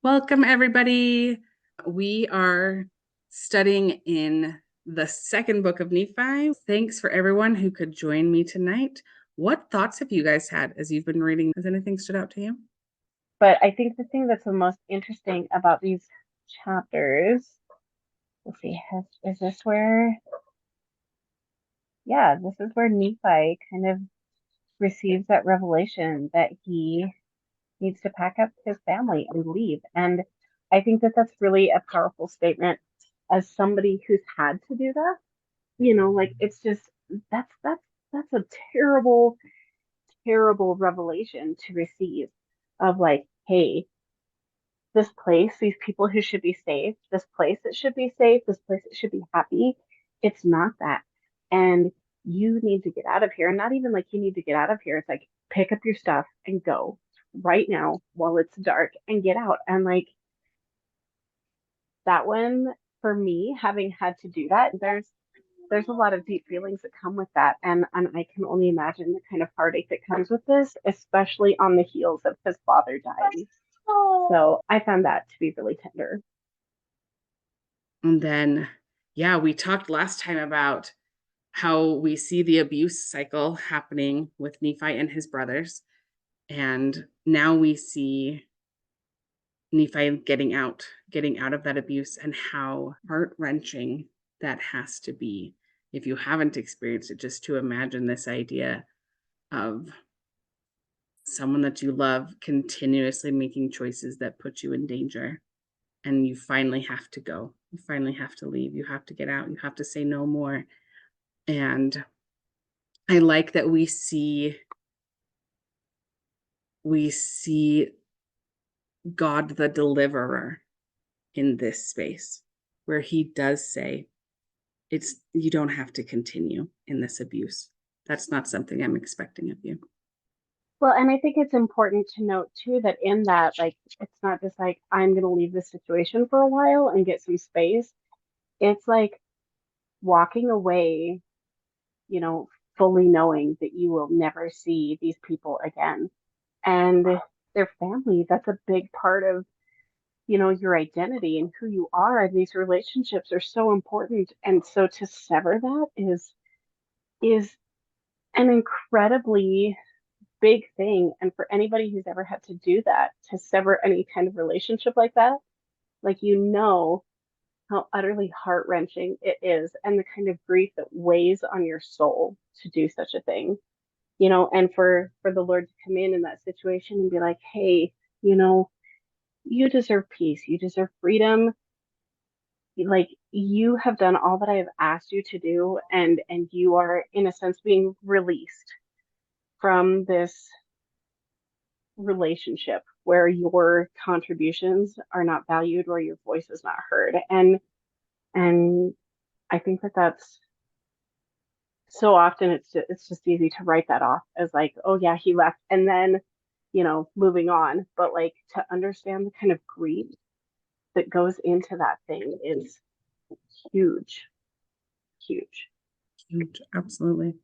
Welcome, everybody. We are studying in the second book of Nephi. Thanks for everyone who could join me tonight. What thoughts have you guys had as you've been reading? Has anything stood out to you? But I think the thing that's the most interesting about these chapters, let's see, is this where, yeah, this is where Nephi kind of receives that revelation that he needs to pack up his family and leave. And I think that that's really a powerful statement as somebody who's had to do that. Like it's just that's a terrible, terrible revelation to receive of like, hey, this place, these people who should be safe, this place that should be safe, this place that should be happy, it's not that. And you need to get out of here. And not even like you need to get out of here. It's like pick up your stuff and go right now while it's dark and get out. And like that one for me, having had to do that, there's a lot of deep feelings that come with that. And I can only imagine the kind of heartache that comes with this, especially on the heels of his father dying. So I found that to be really tender. And then, yeah, we talked last time about how we see the abuse cycle happening with Nephi and his brothers. And now we see Nephi getting out of that abuse, and how heart-wrenching that has to be. If you haven't experienced it, just to imagine this idea of someone that you love continuously making choices that put you in danger, and you finally have to go. You finally have to leave. You have to get out. You have to say no more. And I like that we see God the deliverer in this space, where he does say, it's you don't have to continue in this abuse. That's not something I'm expecting of you. Well, and I think it's important to note too that in that, like, it's not just like I'm going to leave this situation for a while and get some space. It's like walking away, you know, fully knowing that you will never see these people again. And their family, that's a big part of, your identity and who you are. And these relationships are so important. And so to sever that is an incredibly big thing. And for anybody who's ever had to do that, to sever any kind of relationship like that, like how utterly heart-wrenching it is and the kind of grief that weighs on your soul to do such a thing. And for the Lord to come in that situation and be like, hey, you know, you deserve peace, you deserve freedom, like you have done all that I have asked you to do, and you are in a sense being released from this relationship where your contributions are not valued or your voice is not heard. And I think that that's so often it's just easy to write that off as like, oh yeah, he left and then, moving on. But like to understand the kind of grief that goes into that thing is huge, huge. Huge, absolutely.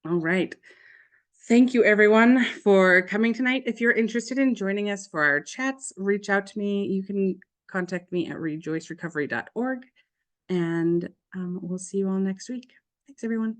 All right. Thank you, everyone, for coming tonight. If you're interested in joining us for our chats, reach out to me. You can contact me at rejoicerecovery.org, and we'll see you all next week. Thanks, everyone.